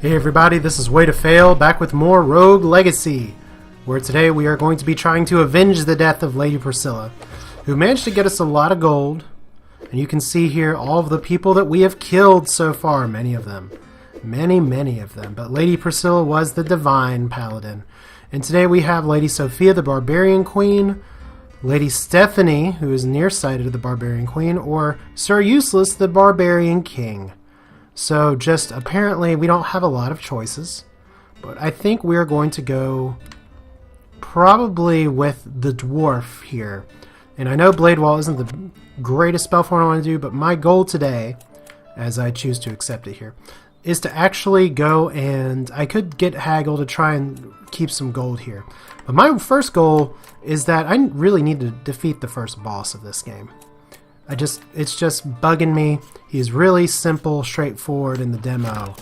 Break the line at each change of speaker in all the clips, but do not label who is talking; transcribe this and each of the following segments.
Hey everybody, this is Way to Fail, back with more Rogue Legacy, where today we are going to be trying to avenge the death of Lady Priscilla, who managed to get us a lot of gold, and you can see here all of the people that we have killed so far, many of them. Many of them, but Lady Priscilla was the Divine Paladin. And today we have Lady Sophia, the Barbarian Queen, Lady Stephanie, who is nearsighted of the Barbarian Queen, or Sir Useless, the Barbarian King. So just apparently we don't have a lot of choices, but I think we're going to go probably with the dwarf here. And I know Blade Wall isn't the greatest spell form I want to do, but my goal today, as I choose to accept it here, is to actually go and I could get Haggle to try and keep some gold here. But my first goal is that I really need to defeat the first boss of this game. It's just bugging me. He's really simple, straightforward in the demo.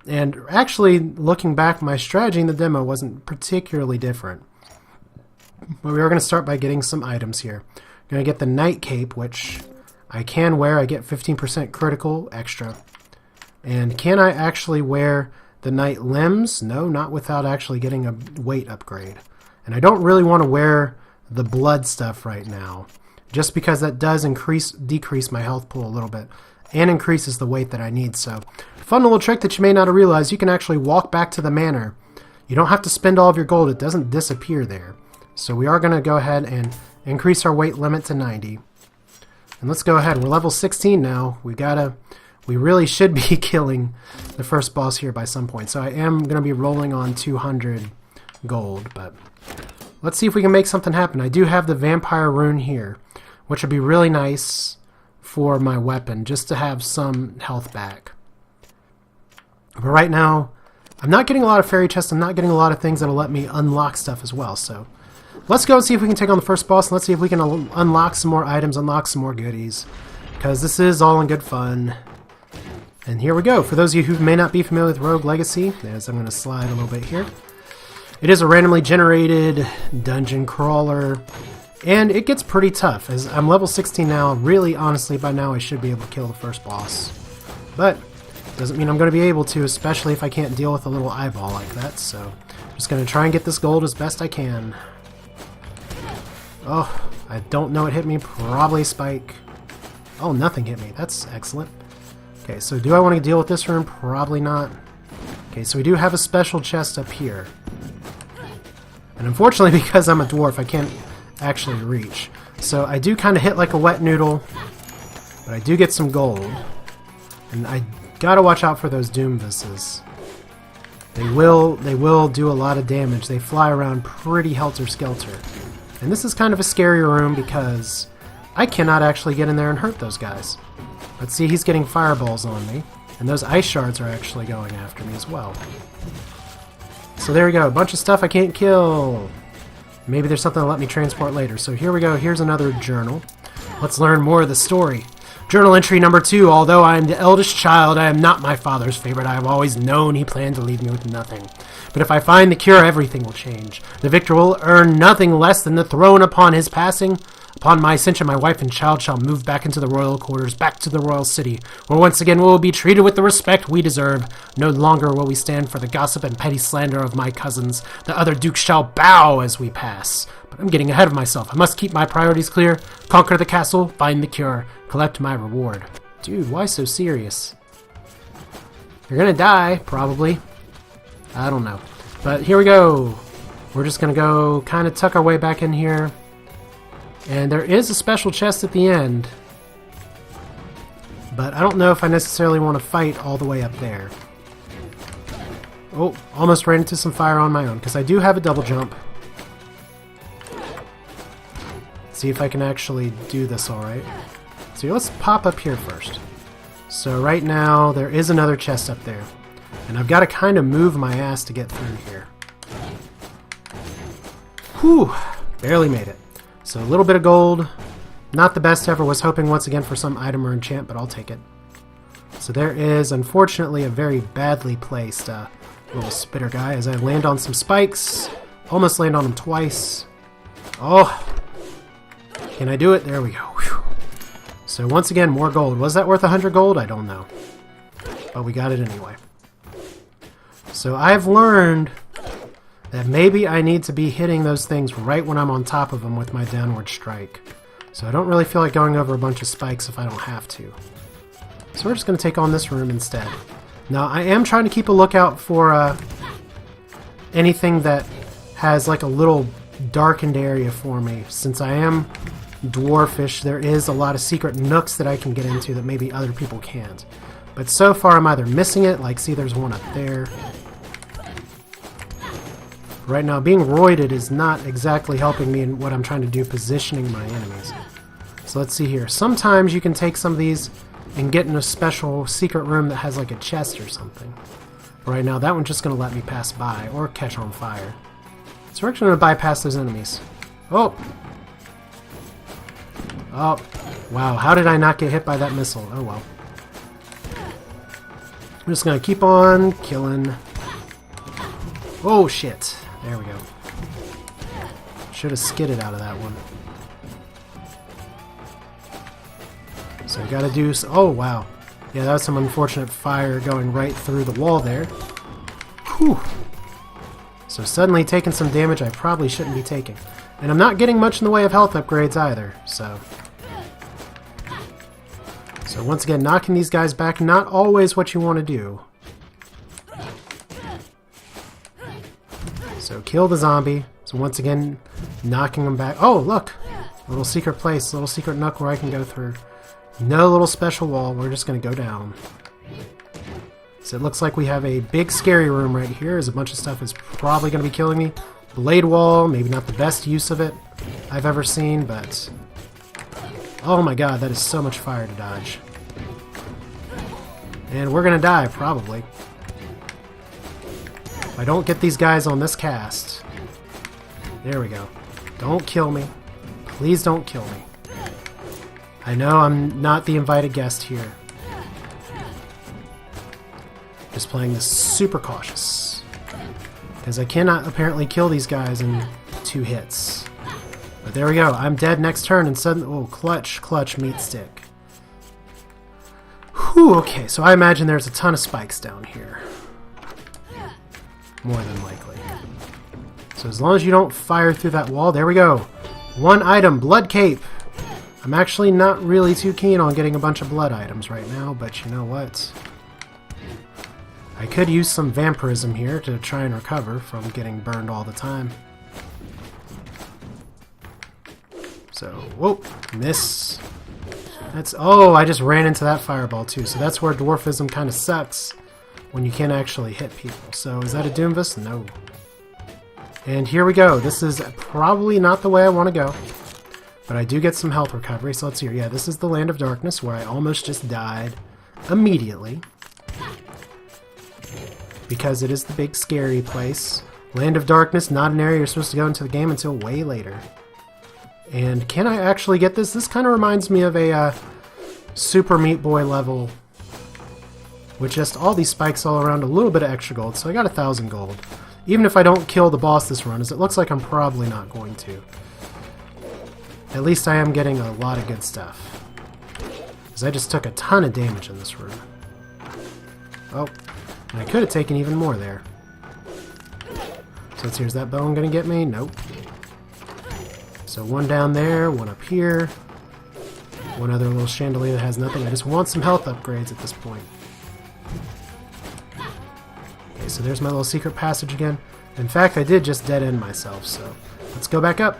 And actually, looking back, my strategy in the demo wasn't particularly different. But we are going to start by getting some items here. I'm going to get the Knight Cape, which I can wear. I get 15% critical extra. And can I actually wear the Knight Limbs? No, not without actually getting a weight upgrade. And I don't really want to wear the blood stuff right now, just because that does decrease my health pool a little bit and increases the weight that I need. So, fun little trick that you may not have realized, you can actually walk back to the manor. You don't have to spend all of your gold. It doesn't disappear there. So we are going to go ahead and increase our weight limit to 90. And let's go ahead. We're level 16 now. We really should be killing the first boss here by some point. So I am going to be rolling on 200 gold, but let's see if we can make something happen. I do have the Vampire Rune here, which would be really nice for my weapon, just to have some health back. But right now, I'm not getting a lot of fairy chests. I'm not getting a lot of things that'll let me unlock stuff as well. So let's go and see if we can take on the first boss, and let's see if we can unlock some more items, unlock some more goodies, because this is all in good fun. And here we go. For those of you who may not be familiar with Rogue Legacy, as I'm going to slide a little bit here, it is a randomly generated dungeon crawler, and it gets pretty tough. As I'm level 16 now, really, honestly, by now I should be able to kill the first boss. But doesn't mean I'm going to be able to, especially if I can't deal with a little eyeball like that. So I'm just going to try and get this gold as best I can. Oh, I don't know it hit me. Probably Spike. Oh, nothing hit me. That's excellent. Okay, so do I want to deal with this room? Probably not. Okay, so we do have a special chest up here. And unfortunately, because I'm a dwarf, I can't actually reach. So I do kind of hit like a wet noodle, but I do get some gold. And I gotta watch out for those Doom Visses. They will do a lot of damage. They fly around pretty helter-skelter. And this is kind of a scary room because I cannot actually get in there and hurt those guys. Let's see, he's getting fireballs on me, and those ice shards are actually going after me as well. So there we go, a bunch of stuff I can't kill. Maybe there's something that'll let me transport later. So here we go, here's another journal. Let's learn more of the story. Journal entry number 2. Although I am the eldest child, I am not my father's favorite. I have always known he planned to leave me with nothing. But if I find the cure, everything will change. The victor will earn nothing less than the throne upon his passing. Upon my ascension, my wife and child shall move back into the royal quarters, back to the royal city, where once again we will be treated with the respect we deserve. No longer will we stand for the gossip and petty slander of my cousins. The other dukes shall bow as we pass. But I'm getting ahead of myself. I must keep my priorities clear, conquer the castle, find the cure, collect my reward. Dude, why so serious? You're gonna die, probably. I don't know. But here we go. We're just gonna go kind of tuck our way back in here. And there is a special chest at the end, but I don't know if I necessarily want to fight all the way up there. Oh, almost ran into some fire on my own, because I do have a double jump. Let's see if I can actually do this alright. So let's pop up here first. So right now, there is another chest up there, and I've got to kind of move my ass to get through here. Whew, barely made it. So a little bit of gold, not the best ever. Was hoping once again for some item or enchant, but I'll take it. So there is, unfortunately, a very badly placed little spitter guy as I land on some spikes. Almost land on him twice. Oh, can I do it? There we go. Whew. So once again, more gold. Was that worth 100 gold? I don't know. But we got it anyway. So I've learned that maybe I need to be hitting those things right when I'm on top of them with my downward strike. So I don't really feel like going over a bunch of spikes if I don't have to. So we're just going to take on this room instead. Now I am trying to keep a lookout for anything that has like a little darkened area for me. Since I am dwarfish, there is a lot of secret nooks that I can get into that maybe other people can't. But so far I'm either missing it, like see there's one up there. Right now being roided is not exactly helping me in what I'm trying to do, positioning my enemies. So let's see here. Sometimes you can take some of these and get in a special secret room that has like a chest or something. Right now that one's just going to let me pass by or catch on fire. So we're actually going to bypass those enemies. Oh! Oh, wow, how did I not get hit by that missile? Oh well. I'm just going to keep on killing. Oh shit, there we go. Should have skidded out of that one. So we gotta do... Oh wow. Yeah, that was some unfortunate fire going right through the wall there. Whew. So suddenly taking some damage I probably shouldn't be taking. And I'm not getting much in the way of health upgrades either, so... So once again, knocking these guys back, not always what you want to do. So kill the zombie. So once again, knocking them back. Oh, look! Little secret place, little secret nook where I can go through. No little special wall, we're just going to go down. So it looks like we have a big scary room right here, as a bunch of stuff is probably going to be killing me. Blade wall, maybe not the best use of it I've ever seen, but... Oh my god, that is so much fire to dodge. And we're going to die, probably. If I don't get these guys on this cast. There we go. Don't kill me. Please don't kill me. I know I'm not the invited guest here. Just playing this super cautious. Because I cannot apparently kill these guys in 2 hits. But there we go. I'm dead next turn and suddenly... Oh, clutch, meat stick. Whew, okay, so I imagine there's a ton of spikes down here. More than likely. So as long as you don't fire through that wall... There we go. 1 item, blood cape. I'm actually not really too keen on getting a bunch of blood items right now, but you know what? I could use some vampirism here to try and recover from getting burned all the time. So, whoa, miss. That's, oh, I just ran into that fireball too, so that's where dwarfism kind of sucks when you can't actually hit people. So, is that a Doomvis? No. And here we go. This is probably not the way I want to go. But I do get some health recovery, so let's see here. Yeah, this is the Land of Darkness, where I almost just died immediately. Because it is the big scary place. Land of Darkness, not an area you're supposed to go into the game until way later. And can I actually get this? This kind of reminds me of a Super Meat Boy level. With just all these spikes all around, a little bit of extra gold. So I got 1,000 gold. Even if I don't kill the boss this run, as it looks like I'm probably not going to. At least I am getting a lot of good stuff. Because I just took a ton of damage in this room. Oh, and I could have taken even more there. So let's see, is that bone going to get me? Nope. So 1 down there, 1 up here. 1 other little chandelier that has nothing. I just want some health upgrades at this point. Okay, so there's my little secret passage again. In fact, I did just dead end myself, so let's go back up.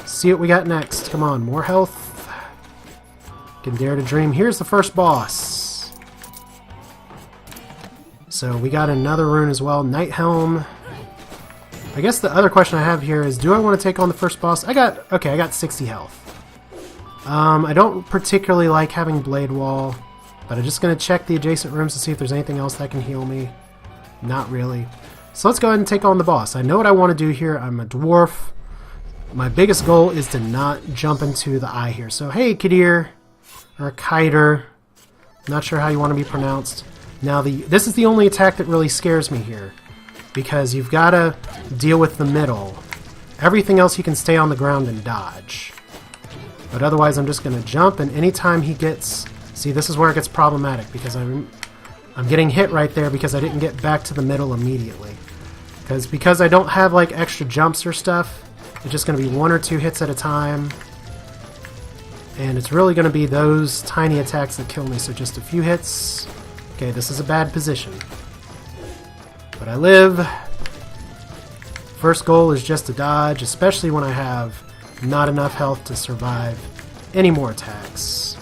See what we got next. Come on, more health. Can dare to dream. Here's the first boss. So we got another rune as well. Night Helm. I guess the other question I have here is, do I want to take on the first boss? I got 60 health. I don't particularly like having Blade Wall, but I'm just going to check the adjacent rooms to see if there's anything else that can heal me. Not really. So let's go ahead and take on the boss. I know what I want to do here. I'm a dwarf. My biggest goal is to not jump into the eye here. So, hey, Khidr, or Khidr. Not sure how you want to be pronounced. Now, this is the only attack that really scares me here, because you've got to deal with the middle. Everything else you can stay on the ground and dodge. But otherwise, I'm just going to jump, and anytime he gets... See, this is where it gets problematic, because I'm getting hit right there because I didn't get back to the middle immediately. Because I don't have like extra jumps or stuff, it's just going to be 1 or 2 hits at a time. And it's really going to be those tiny attacks that kill me, so just a few hits. Okay, this is a bad position. But I live. First goal is just to dodge, especially when I have not enough health to survive any more attacks.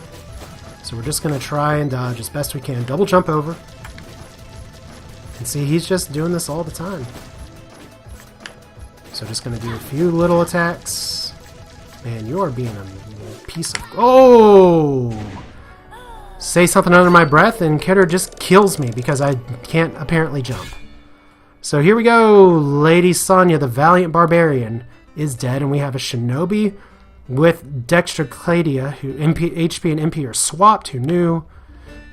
So we're just going to try and dodge as best we can. Double jump over. And see, he's just doing this all the time. So just going to do a few little attacks. Man, you are being a piece of... Oh! Say something under my breath and Khidr just kills me because I can't apparently jump. So here we go. Lady Sonya, the valiant barbarian, is dead, and we have a shinobi with dextrocladia, who HP and MP are swapped. Who knew?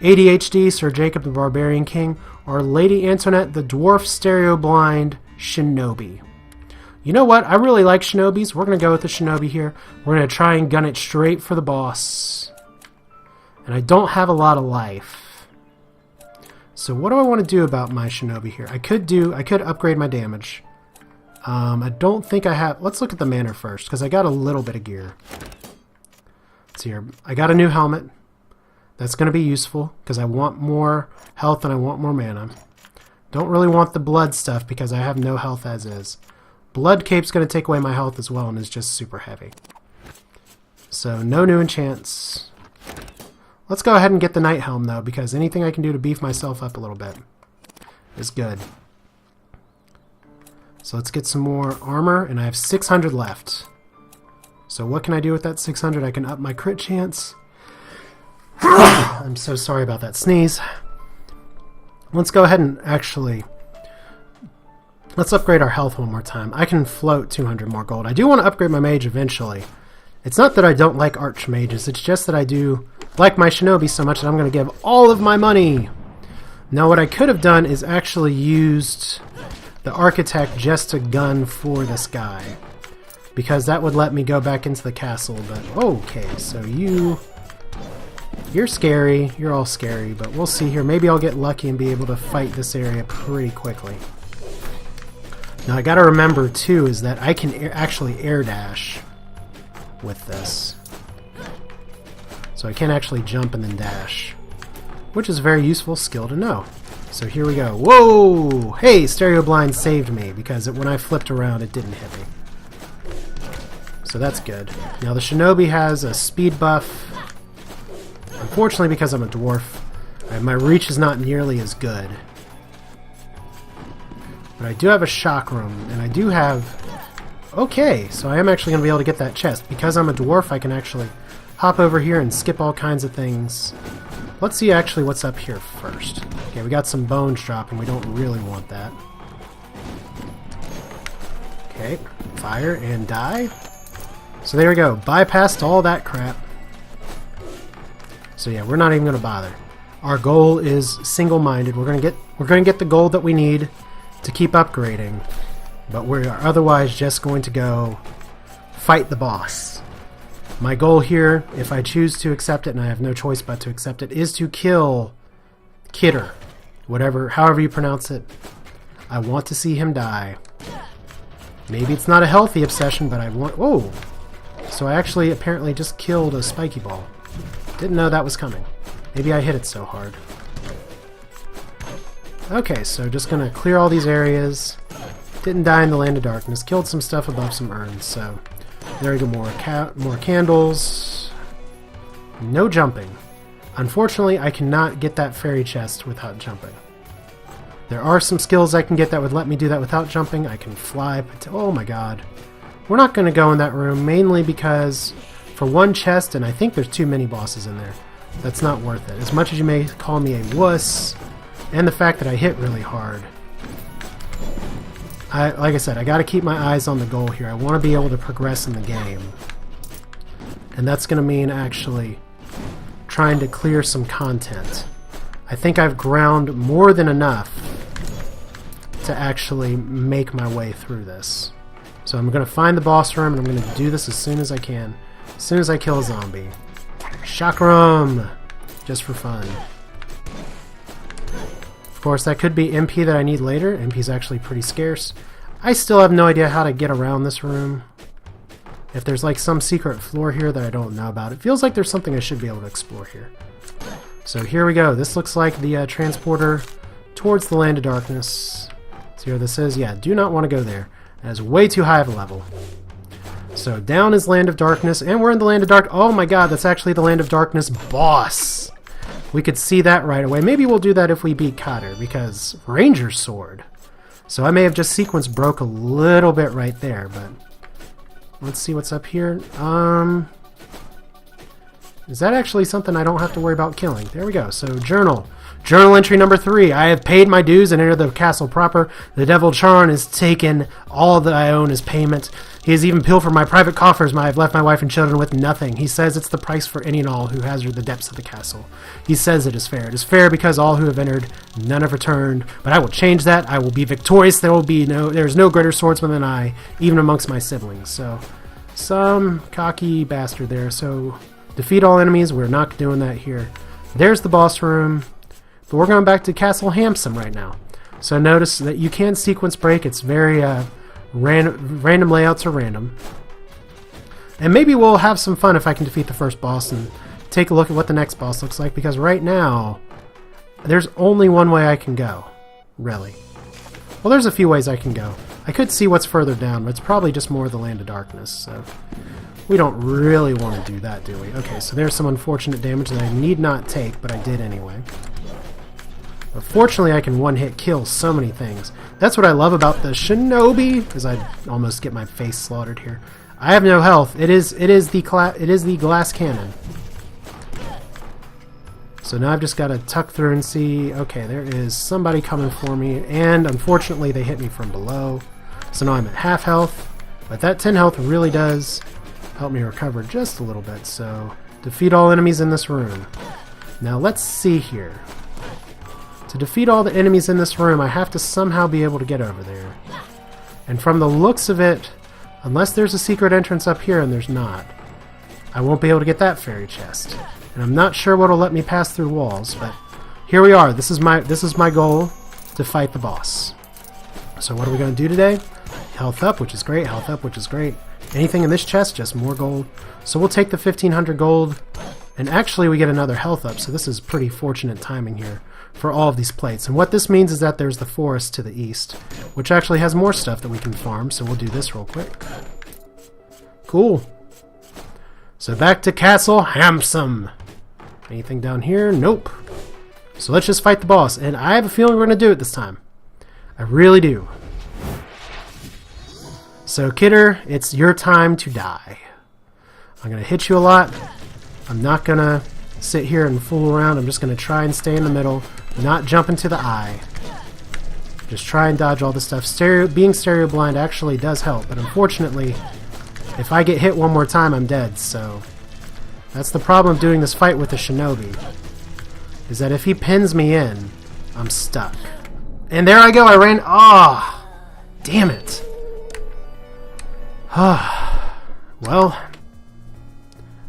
ADHD, Sir Jacob the Barbarian King, or Lady Antoinette, the dwarf stereo blind shinobi. You know what? I really like shinobis. We're going to go with the shinobi here. We're going to try and gun it straight for the boss. And I don't have a lot of life. So what do I want to do about my shinobi here? I could upgrade my damage. I don't think I have... Let's look at the manner first, because I got a little bit of gear. Let's see here. I got a new helmet. That's going to be useful, because I want more health and I want more mana. Don't really want the blood stuff, because I have no health as is. Blood cape's going to take away my health as well, and is just super heavy. So, no new enchants. Let's go ahead and get the Night Helm, though, because anything I can do to beef myself up a little bit is good. So let's get some more armor, and I have 600 left. So what can I do with that 600? I can up my crit chance. I'm so sorry about that sneeze. Let's go ahead and actually... Let's upgrade our health one more time. I can float 200 more gold. I do want to upgrade my mage eventually. It's not that I don't like archmages, it's just that I do like my shinobi so much that I'm going to give all of my money. Now what I could have done is actually used the architect just to gun for this guy, because that would let me go back into the castle. But okay, so you're scary, you're all scary, but we'll see here. Maybe I'll get lucky and be able to fight this area pretty quickly. Now I gotta remember too is that I can actually air dash with this, so I can actually jump and then dash, which is a very useful skill to know. So here we go. Whoa! Hey, Stereo Blind saved me, because when I flipped around it didn't hit me. So that's good. Now the shinobi has a speed buff. Unfortunately, because I'm a dwarf, my reach is not nearly as good. But I do have a shock room, and I do have... Okay, so I am actually going to be able to get that chest. Because I'm a dwarf, I can actually hop over here and skip all kinds of things. Let's see actually what's up here first. Okay, we got some bones dropping. We don't really want that. Okay, fire and die. So there we go. Bypassed all that crap. So yeah, we're not even going to bother. Our goal is single-minded. We're going to get the gold that we need to keep upgrading, but we are otherwise just going to go fight the boss. My goal here, if I choose to accept it, and I have no choice but to accept it, is to kill Khidr. However you pronounce it. I want to see him die. Maybe it's not a healthy obsession, but I want... Whoa! So I actually apparently just killed a spiky ball. Didn't know that was coming. Maybe I hit it so hard. Okay, so just gonna clear all these areas. Didn't die in the Land of Darkness. Killed some stuff above some urns, so... There we go, more candles. No jumping. Unfortunately, I cannot get that fairy chest without jumping. There are some skills I can get that would let me do that without jumping. I can fly. Oh my god. We're not going to go in that room, mainly because for one chest, and I think there's too many bosses in there, that's not worth it. As much as you may call me a wuss, and the fact that I hit really hard, like I said, I got to keep my eyes on the goal here. I want to be able to progress in the game. And that's going to mean actually trying to clear some content. I think I've ground more than enough to actually make my way through this. So I'm going to find the boss room, and I'm going to do this as soon as I can. As soon as I kill a zombie. Chakram! Just for fun. course, that could be MP that I need later. MP is actually pretty scarce. I still have no idea how to get around this room. If there's like some secret floor here that I don't know about. It feels like there's something I should be able to explore here. So here we go. This looks like the transporter towards the Land of Darkness. See where this is? Yeah, do not want to go there. That is way too high of a level. So down is Land of Darkness, and we're in the Land of Dark. Oh my god, that's actually the Land of Darkness boss. We could see that right away. Maybe we'll do that if we beat Khidr, because Ranger's Sword. So I may have just sequence broke a little bit right there, but let's see what's up here. Is that actually something I don't have to worry about killing? There we go. So journal. Journal entry number 3. I have paid my dues and entered the castle proper. The devil Charn has taken all that I own as payment. He has even pilfered my private coffers. I have left my wife and children with nothing. He says it's the price for any and all who hazard the depths of the castle. He says it is fair. It is fair because all who have entered, none have returned. But I will change that. I will be victorious. There's no greater swordsman than I, even amongst my siblings. So, some cocky bastard there. So, defeat all enemies. We're not doing that here. There's the boss room. But we're going back to Castle Hamsum right now. So notice that you can sequence break. It's very random layouts are random. And maybe we'll have some fun if I can defeat the first boss and take a look at what the next boss looks like. Because right now, there's only one way I can go. Really. Well, there's a few ways I can go. I could see what's further down, but it's probably just more of the Land of Darkness. So we don't really want to do that, do we? Okay, so there's some unfortunate damage that I need not take, but I did anyway. But fortunately, I can one-hit kill so many things. That's what I love about the Shinobi, because I almost get my face slaughtered here. I have no health. It is the glass cannon. So now I've just got to tuck through and see. Okay, there is somebody coming for me, and unfortunately, they hit me from below. So now I'm at half health, but that 10 health really does help me recover just a little bit. So defeat all enemies in this room. Now let's see here. To defeat all the enemies in this room, I have to somehow be able to get over there. And from the looks of it, unless there's a secret entrance up here, and there's not, I won't be able to get that fairy chest. And I'm not sure what'll let me pass through walls, but here we are. This is my goal, to fight the boss. So what are we going to do today? Health up, which is great. Health up, which is great. Anything in this chest, just more gold. So we'll take the 1500 gold, and actually we get another health up, so this is pretty fortunate timing here for all of these plates. And what this means is that there's the forest to the east, which actually has more stuff that we can farm, so we'll do this real quick. Cool. So back to Castle Hamsum. Anything down here? Nope. So let's just fight the boss, and I have a feeling we're going to do it this time. I really do. So Khidr, it's your time to die. I'm going to hit you a lot. I'm not going to sit here and fool around. I'm just going to try and stay in the middle, not jump into the eye. Just try and dodge all the stuff. Being stereo blind actually does help, but unfortunately, if I get hit one more time, I'm dead. So that's the problem of doing this fight with the Shinobi, is that if he pins me in, I'm stuck. And there I go. I ran. Ah, oh, damn it. Well,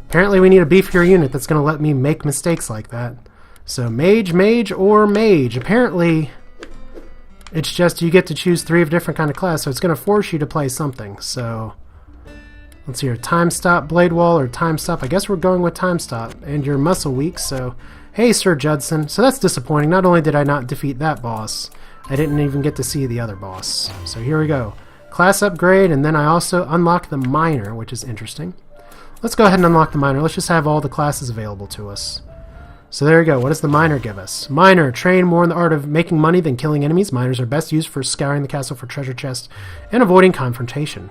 apparently we need a beefier unit that's going to let me make mistakes like that. So mage, or mage. Apparently, it's just you get to choose 3 of different kind of class, so it's going to force you to play something. So let's see here. Time stop, blade wall, or time stop. I guess we're going with time stop. And you're muscle weak, so hey, Sir Judson. So that's disappointing. Not only did I not defeat that boss, I didn't even get to see the other boss. So here we go. Class upgrade, and then I also unlocked the miner, which is interesting. Let's go ahead and unlock the miner. Let's just have all the classes available to us. So there you go. What does the miner give us? Miner, train more in the art of making money than killing enemies. Miners are best used for scouring the castle for treasure chests and avoiding confrontation.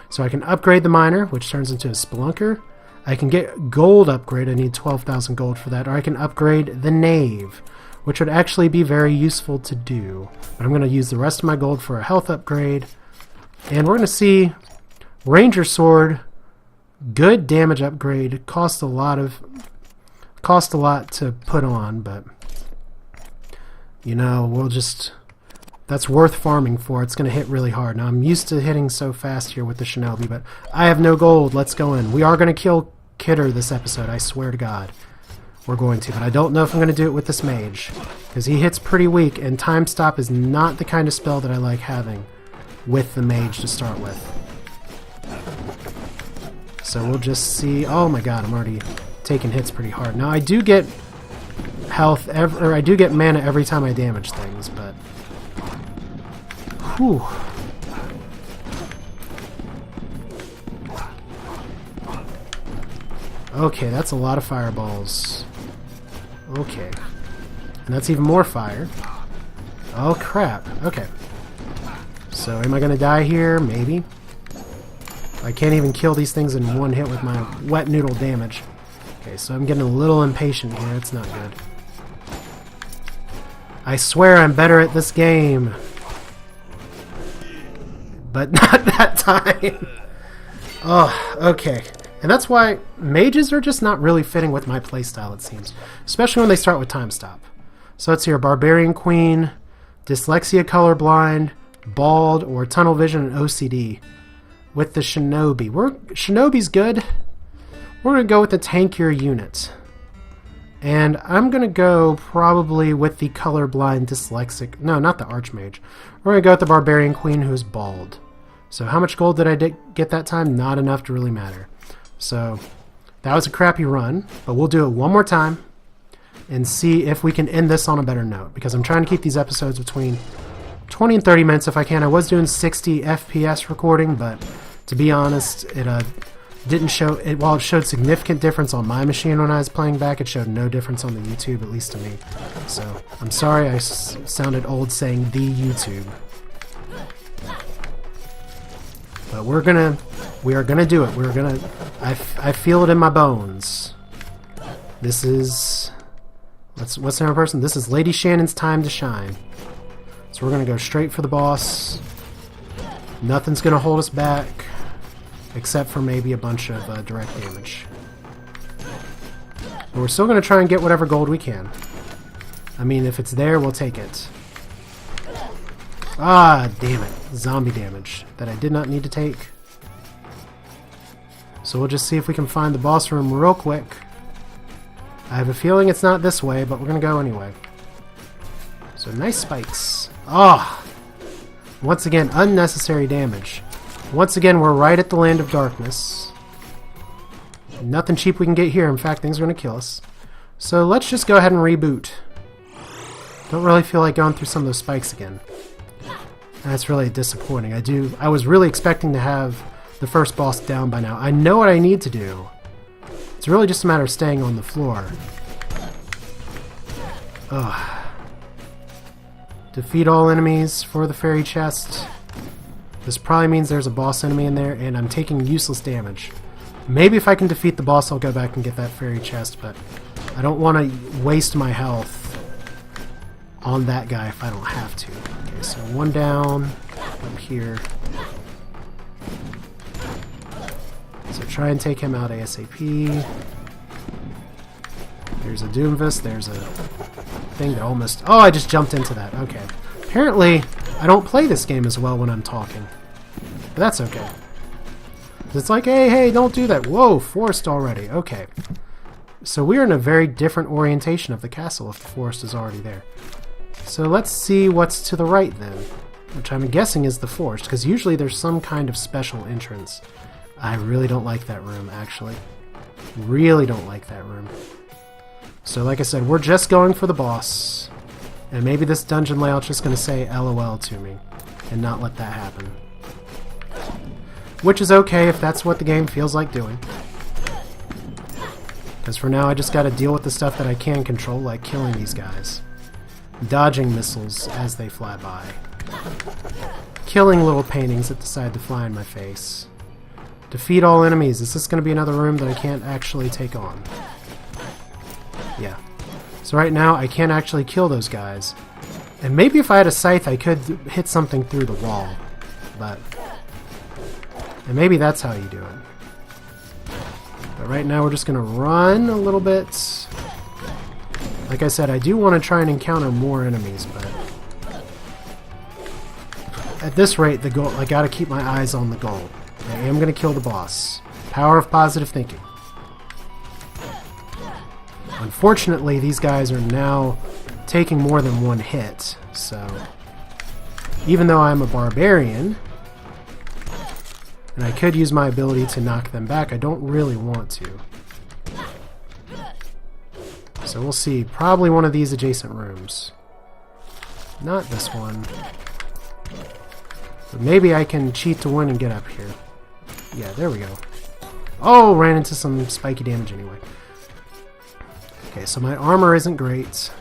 So I can upgrade the miner, which turns into a spelunker. I can get gold upgrade. I need 12,000 gold for that. Or I can upgrade the knave, which would actually be very useful to do. But I'm going to use the rest of my gold for a health upgrade. And we're going to see Ranger Sword, good damage upgrade, cost a lot to put on, but you know, we'll just, that's worth farming for. It's going to hit really hard. Now I'm used to hitting so fast here with the Shinobi, but I have no gold. Let's go in. We are going to kill Khidr this episode, I swear to God. We're going to, but I don't know if I'm going to do it with this mage, because he hits pretty weak, and Time Stop is not the kind of spell that I like having with the mage to start with. So we'll just see. Oh my god, I'm already taking hits pretty hard. Now I do get health, or I do get mana every time I damage things, but whew. Okay, that's a lot of fireballs. Okay. And that's even more fire. Oh crap. Okay. So am I gonna die here? Maybe. I can't even kill these things in one hit with my wet noodle damage. Okay, so I'm getting a little impatient here. It's not good. I swear I'm better at this game. But not that time. Oh, okay. And that's why mages are just not really fitting with my playstyle, it seems. Especially when they start with Time Stop. So let's hear Barbarian Queen, Dyslexia Colorblind, Bald, or Tunnel Vision and OCD. With the Shinobi. Shinobi's good. We're going to go with the tankier unit. And I'm going to go probably with the Colorblind Dyslexic... No, not the Archmage. We're going to go with the Barbarian Queen who's Bald. So how much gold did I get that time? Not enough to really matter. So that was a crappy run, but we'll do it one more time and see if we can end this on a better note, because I'm trying to keep these episodes between 20 and 30 minutes if I can. I was doing 60 FPS recording, but to be honest, it didn't show it. While it showed significant difference on my machine when I was playing back, it showed no difference on the YouTube, at least to me. So I'm sorry I sounded old saying the YouTube. But we are gonna do it. I feel it in my bones. This is, what's the other person? This is Lady Shannon's time to shine. So we're gonna go straight for the boss. Nothing's gonna hold us back, except for maybe a bunch of direct damage. But we're still gonna try and get whatever gold we can. I mean, if it's there, we'll take it. Ah, damn it. Zombie damage that I did not need to take. So we'll just see if we can find the boss room real quick. I have a feeling it's not this way, but we're going to go anyway. So nice spikes. Ah! Once again, unnecessary damage. Once again, we're right at the Land of Darkness. Nothing cheap we can get here. In fact, things are going to kill us. So let's just go ahead and reboot. Don't really feel like going through some of those spikes again. That's really disappointing. I was really expecting to have the first boss down by now. I know what I need to do. It's really just a matter of staying on the floor. Ugh. Defeat all enemies for the fairy chest. This probably means there's a boss enemy in there, and I'm taking useless damage. Maybe if I can defeat the boss, I'll go back and get that fairy chest, but I don't want to waste my health on that guy if I don't have to. Okay, so one down up here. So try and take him out ASAP. There's a Doomfist. There's a thing that almost... Oh, I just jumped into that. Okay. Apparently, I don't play this game as well when I'm talking. But that's okay. It's like, hey, don't do that. Whoa, forest already. Okay. So we're in a very different orientation of the castle if the forest is already there. So let's see what's to the right then, which I'm guessing is the forest, because usually there's some kind of special entrance. I really don't like that room, actually. Really don't like that room. So like I said, we're just going for the boss, and maybe this dungeon layout's just going to say LOL to me, and not let that happen. Which is okay if that's what the game feels like doing. Because for now I just got to deal with the stuff that I can control, like killing these guys. Dodging missiles as they fly by. Killing little paintings that decide to fly in my face. Defeat all enemies. Is this going to be another room that I can't actually take on? Yeah. So right now I can't actually kill those guys. And maybe if I had a scythe I could hit something through the wall. But... And maybe that's how you do it. But right now we're just going to run a little bit. Like I said, I do want to try and encounter more enemies, but at this rate, the goal, I got to keep my eyes on the goal. I am going to kill the boss. Power of positive thinking. Unfortunately, these guys are now taking more than one hit, so even though I'm a barbarian and I could use my ability to knock them back, I don't really want to. So we'll see. Probably one of these adjacent rooms. Not this one. But maybe I can cheat to win and get up here. Yeah, there we go. Oh, ran into some spiky damage anyway. Okay, so my armor isn't great.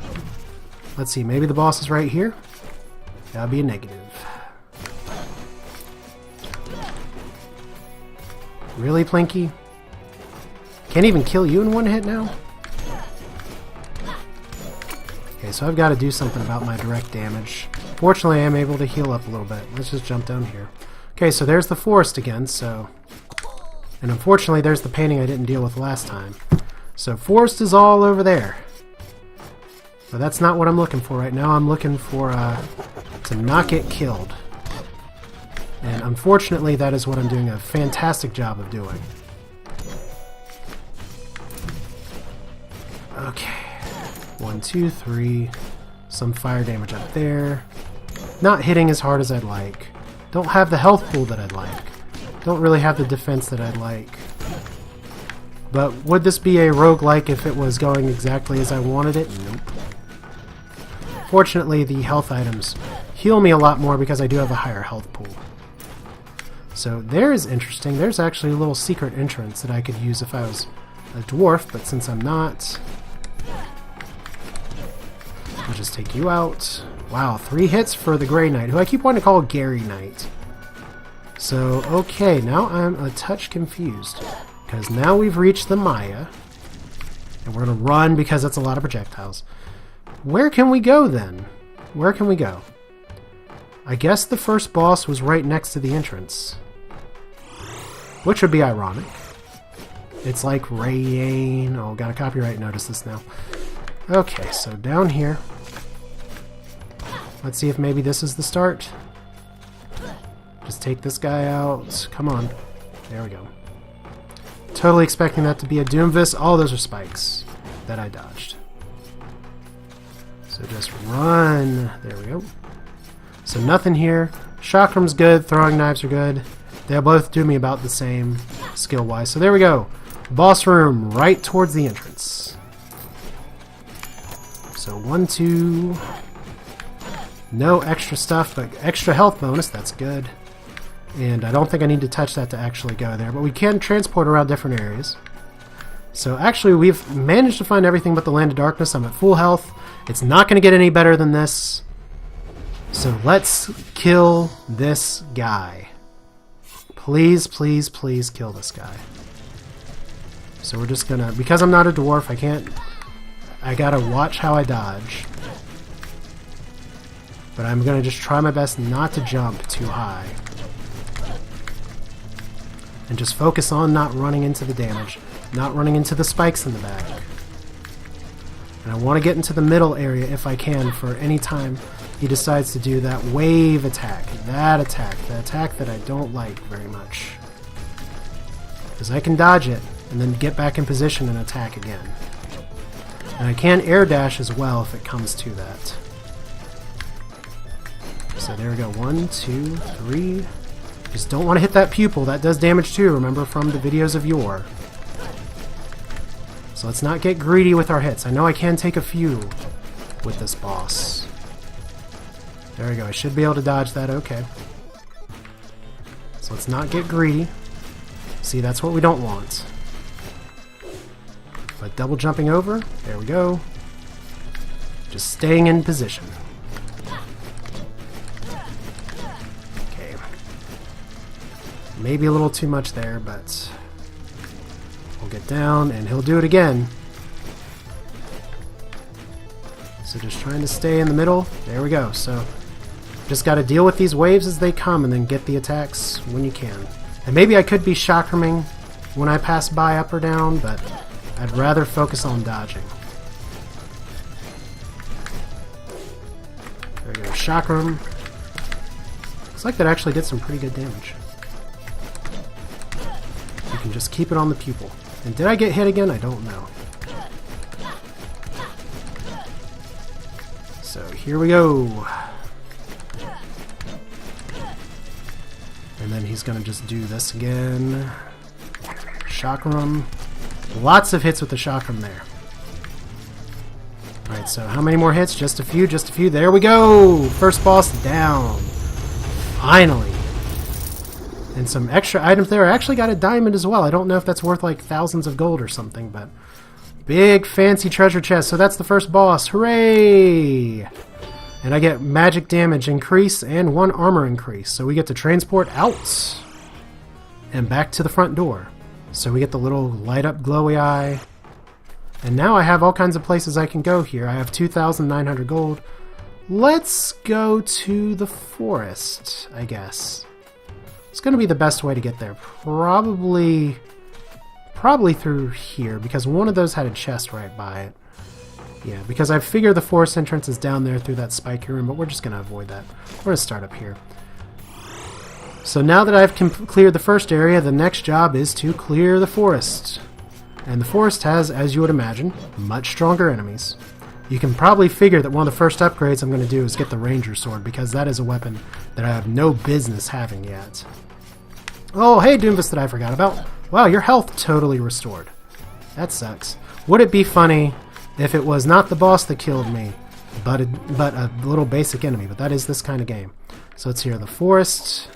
Let's see, maybe the boss is right here? That'll be a negative. Really, Plinky? Can't even kill you in one hit now? Okay, so I've got to do something about my direct damage. Fortunately, I am able to heal up a little bit. Let's just jump down here. Okay, so there's the forest again, so... And unfortunately, there's the painting I didn't deal with last time. So forest is all over there. But that's not what I'm looking for right now. I'm looking for to not get killed. And unfortunately, that is what I'm doing a fantastic job of doing. Okay. 1, 2, 3. Some fire damage up there. Not hitting as hard as I'd like. Don't have the health pool that I'd like. Don't really have the defense that I'd like. But would this be a roguelike if it was going exactly as I wanted it? Nope. Fortunately, the health items heal me a lot more because I do have a higher health pool. So there is interesting. There's actually a little secret entrance that I could use if I was a dwarf, but since I'm not, I'll just take you out. Wow, 3 hits for the Grey Knight, who I keep wanting to call Gary Knight. So, okay, now I'm a touch confused, because now we've reached the Maya, and we're going to run because that's a lot of projectiles. Where can we go then? Where can we go? I guess the first boss was right next to the entrance, which would be ironic. It's like rain. Oh, got a copyright notice this now. Okay, so down here. Let's see if maybe this is the start. Just take this guy out. Come on. There we go. Totally expecting that to be a Doomfist. All those are spikes that I dodged. So just run. There we go. So nothing here. Chakrams good. Throwing knives are good. They'll both do me about the same skill-wise. So there we go. Boss room right towards the entrance. So 1, 2. No extra stuff, but extra health bonus. That's good. And I don't think I need to touch that to actually go there, but we can transport around different areas. So actually, we've managed to find everything but the Land of Darkness. I'm at full health. It's not going to get any better than this. So let's kill this guy. Please, please, please kill this guy. So we're just gonna, because I'm not a dwarf, I gotta watch how I dodge. But I'm gonna just try my best not to jump too high. And just focus on not running into the damage, not running into the spikes in the back. And I want to get into the middle area if I can for any time he decides to do that wave attack. The attack that I don't like very much. Because I can dodge it and then get back in position and attack again. And I can air dash as well if it comes to that. So there we go. 1, 2, 3. Just don't want to hit that pupil. That does damage too, remember from the videos of yore. So let's not get greedy with our hits. I know I can take a few with this boss. There we go. I should be able to dodge that. Okay. So let's not get greedy. See, that's what we don't want. But double jumping over. There we go. Just staying in position. Maybe a little too much there, but we'll get down and he'll do it again. So just trying to stay in the middle. There we go. So just got to deal with these waves as they come and then get the attacks when you can. And maybe I could be chakraming when I pass by up or down, but I'd rather focus on dodging. There we go. Chakram. Looks like that actually did some pretty good damage. You can just keep it on the pupil. And did I get hit again? I don't know. So here we go. And then he's going to just do this again. Chakram. Lots of hits with the Chakram there. Alright, so how many more hits? Just a few, just a few. There we go! First boss down. Finally. And some extra items there. I actually got a diamond as well. I don't know if that's worth like thousands of gold or something, but big fancy treasure chest. So that's the first boss. Hooray! And I get magic damage increase and 1 armor increase. So we get to transport out and back to the front door. So we get the little light up glowy eye. And now I have all kinds of places I can go here. I have 2,900 gold. Let's go to the forest, I guess. It's going to be the best way to get there. Probably through here, because one of those had a chest right by it. Yeah, because I figure the forest entrance is down there through that spiky room, but we're just going to avoid that. We're going to start up here. So now that I've cleared the first area, the next job is to clear the forest. And the forest has, as you would imagine, much stronger enemies. You can probably figure that one of the first upgrades I'm going to do is get the Ranger Sword, because that is a weapon that I have no business having yet. Oh, hey, Doomvis that I forgot about. Wow, your health totally restored. That sucks. Would it be funny if it was not the boss that killed me, but a little basic enemy? But that is this kind of game. So it's here, the forest.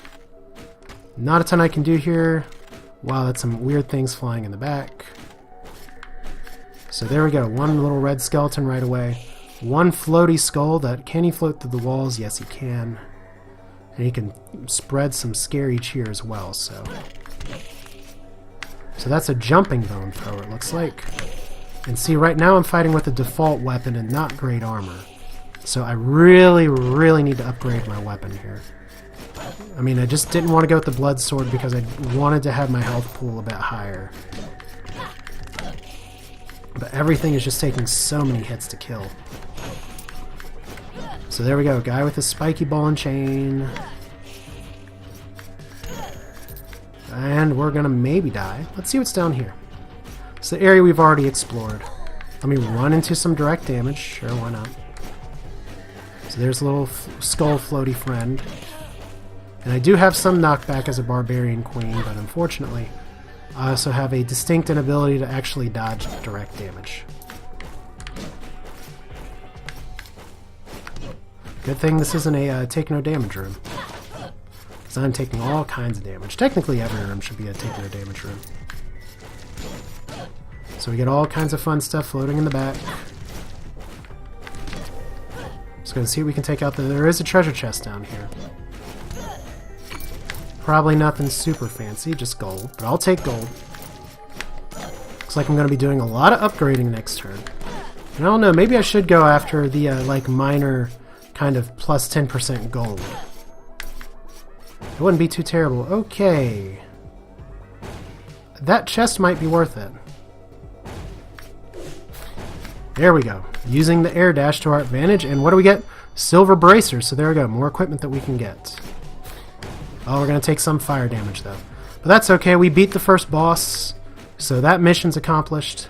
Not a ton I can do here. Wow, that's some weird things flying in the back. So there we go. One little red skeleton right away. One floaty skull. Can he float through the walls? Yes, he can. And he can spread some scary cheer as well, so that's a jumping bone thrower, it looks like. And see, right now I'm fighting with a default weapon and not great armor. So I really, really need to upgrade my weapon here. I mean, I just didn't want to go with the blood sword because I wanted to have my health pool a bit higher. But everything is just taking so many hits to kill. So there we go, guy with a spiky ball and chain. And we're gonna maybe die. Let's see what's down here. It's the area we've already explored. Let me run into some direct damage. Sure, why not? So there's a little skull floaty friend. And I do have some knockback as a barbarian queen, but unfortunately, I also have a distinct inability to actually dodge direct damage. Good thing this isn't a take no damage room. Because I'm taking all kinds of damage. Technically every room should be a take no damage room. So we get all kinds of fun stuff floating in the back. Just gonna see what we can take out. There is a treasure chest down here. Probably nothing super fancy, just gold. But I'll take gold. Looks like I'm gonna be doing a lot of upgrading next turn. And I don't know, maybe I should go after the like minor kind of plus 10% gold. It wouldn't be too terrible. Okay. That chest might be worth it. There we go. Using the air dash to our advantage. And what do we get? Silver bracers. So there we go. More equipment that we can get. Oh, we're going to take some fire damage though. But that's okay. We beat the first boss. So that mission's accomplished.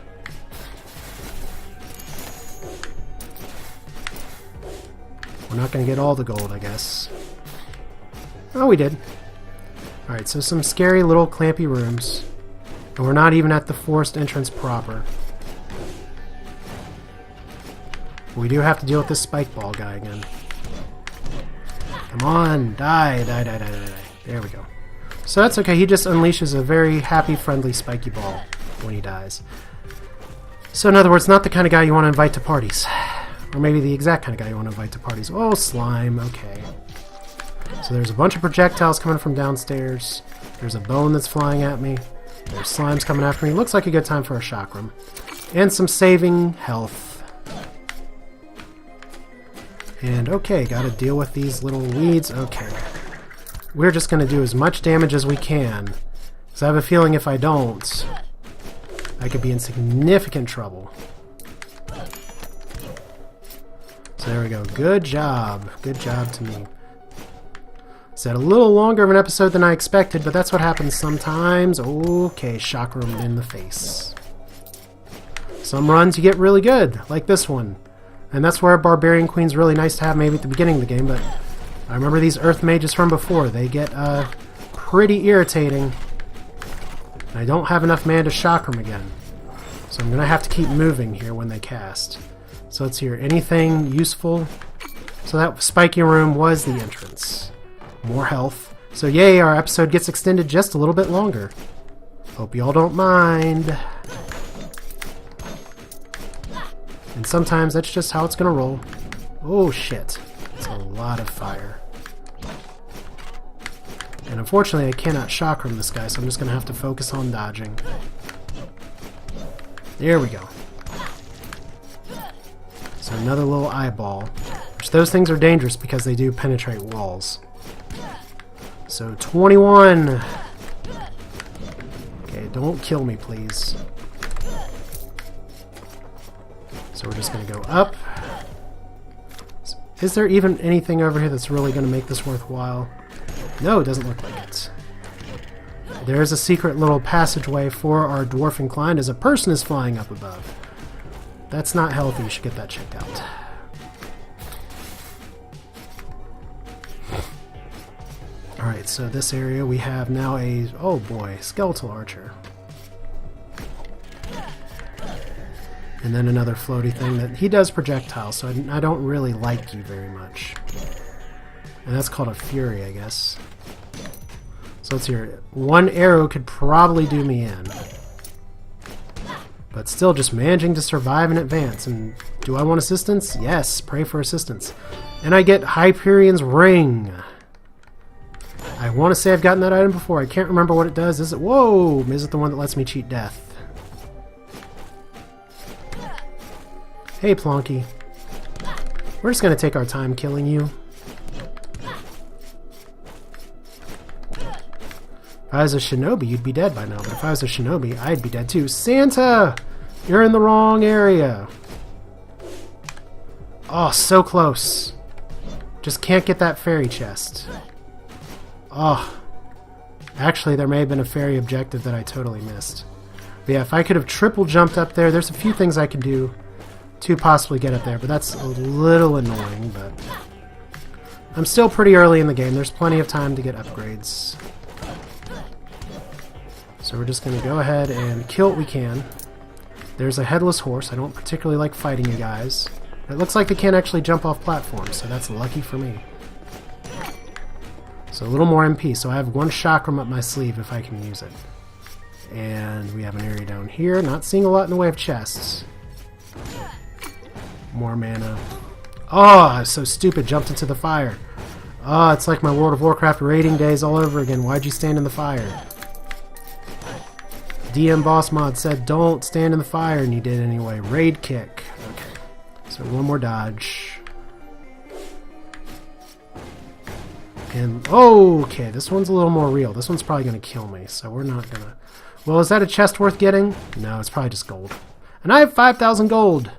We're not going to get all the gold, I guess. Oh, we did. Alright, so some scary little clampy rooms. And we're not even at the forest entrance proper. We do have to deal with this spike ball guy again. Come on, die, die, die, die, die, die. There we go. So that's okay, he just unleashes a very happy, friendly spiky ball when he dies. So in other words, not the kind of guy you want to invite to parties. Or maybe the exact kind of guy you want to invite to parties. Oh, slime, okay. So there's a bunch of projectiles coming from downstairs. There's a bone that's flying at me. There's slimes coming after me. Looks like a good time for a chakram. And some saving health. And okay, gotta deal with these little weeds. Okay. We're just gonna do as much damage as we can. Because I have a feeling if I don't, I could be in significant trouble. So there we go. Good job. Good job to me. Said a little longer of an episode than I expected, but that's what happens sometimes. Okay, chakram in the face. Some runs you get really good, like this one. And that's where Barbarian Queen's really nice to have maybe at the beginning of the game, but I remember these Earth Mages from before. They get pretty irritating. I don't have enough mana to chakram again. So I'm going to have to keep moving here when they cast. So let's hear anything useful. So that spiky room was the entrance. More health. So yay, our episode gets extended just a little bit longer. Hope y'all don't mind. And sometimes that's just how it's going to roll. Oh shit. It's a lot of fire. And unfortunately I cannot chakram this guy, so I'm just going to have to focus on dodging. There we go. So another little eyeball. Which those things are dangerous because they do penetrate walls. So 21. Okay, don't kill me, please. So we're just going to go up. Is there even anything over here that's really going to make this worthwhile? No, it doesn't look like it. There's a secret little passageway for our dwarf inclined as a person is flying up above. That's not healthy. You should get that checked out. Alright, so this area we have now a, oh boy, skeletal archer. And then another floaty thing that he does projectiles, so I don't really like you very much. And that's called a fury, I guess. So let's hear it. One arrow could probably do me in. But still just managing to survive in advance. And do I want assistance? Yes, pray for assistance. And I get Hyperion's Ring. I want to say I've gotten that item before. I can't remember what it does. Is it? Whoa! Is it the one that lets me cheat death? Hey, Plonky. We're just going to take our time killing you. If I was a shinobi, you'd be dead by now. But if I was a shinobi, I'd be dead too. Santa! You're in the wrong area. Oh, so close. Just can't get that fairy chest. Oh. Actually, there may have been a fairy objective that I totally missed. But yeah, if I could have triple jumped up there, there's a few things I can do to possibly get up there. But that's a little annoying, but I'm still pretty early in the game. There's plenty of time to get upgrades. So we're just going to go ahead and kill what we can. There's a headless horse. I don't particularly like fighting you guys. It looks like they can't actually jump off platforms, so that's lucky for me. So a little more MP. So I have one chakram up my sleeve if I can use it. And we have an area down here. Not seeing a lot in the way of chests. More mana. Oh, I was so stupid. Jumped into the fire. Oh, it's like my World of Warcraft raiding days all over again. Why'd you stand in the fire? DM Boss Mod said don't stand in the fire, and you did anyway. Raid kick. Okay. So one more dodge. And, oh, okay, this one's a little more real. This one's probably going to kill me, so we're not going to... Well, is that a chest worth getting? No, it's probably just gold. And I have 5,000 gold!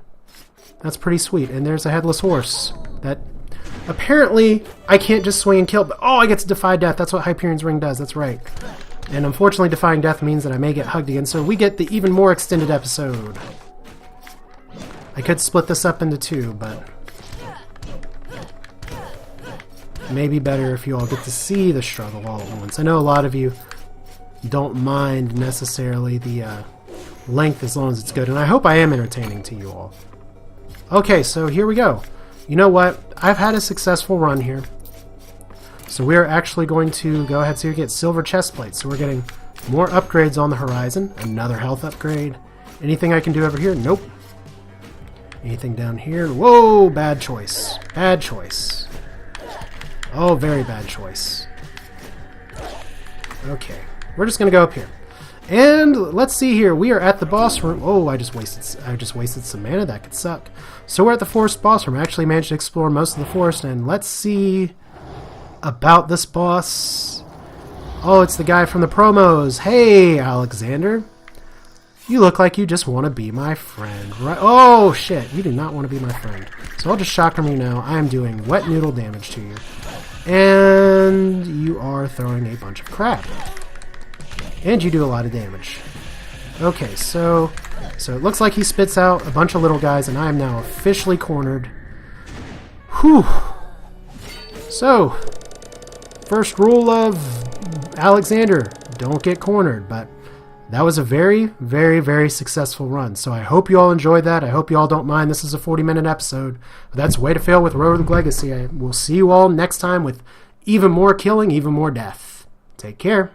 That's pretty sweet. And there's a headless horse that apparently I can't just swing and kill, but oh, I get to defy death. That's what Hyperion's Ring does. That's right. And unfortunately, defying death means that I may get hugged again, so we get the even more extended episode. I could split this up into two, but maybe better if you all get to see the struggle all at once. I know a lot of you don't mind necessarily the length as long as it's good, and I hope I am entertaining to you all. Okay, so here we go. You know what? I've had a successful run here. So we're actually going to go ahead and get silver chest plates. So we're getting more upgrades on the horizon. Another health upgrade. Anything I can do over here? Nope. Anything down here? Whoa, bad choice. Bad choice. Oh, very bad choice. Okay, we're just gonna go up here. And let's see here. We are at the boss room. Oh, I just wasted some mana. That could suck. So we're at the forest boss room. I actually managed to explore most of the forest, and let's see about this boss. Oh, it's the guy from the promos. Hey, Alexander. You look like you just want to be my friend, right? Oh, shit. You do not want to be my friend. So I'll just chakram you now. I am doing wet noodle damage to you. And you are throwing a bunch of crap. And you do a lot of damage. Okay, so it looks like he spits out a bunch of little guys, and I am now officially cornered. Whew. So, first rule of Alexander, don't get cornered, but that was a very, very, very successful run. So I hope you all enjoyed that. I hope you all don't mind. This is a 40-minute episode. But that's Way to Fail with Rogue Legacy. We'll see you all next time with even more killing, even more death. Take care.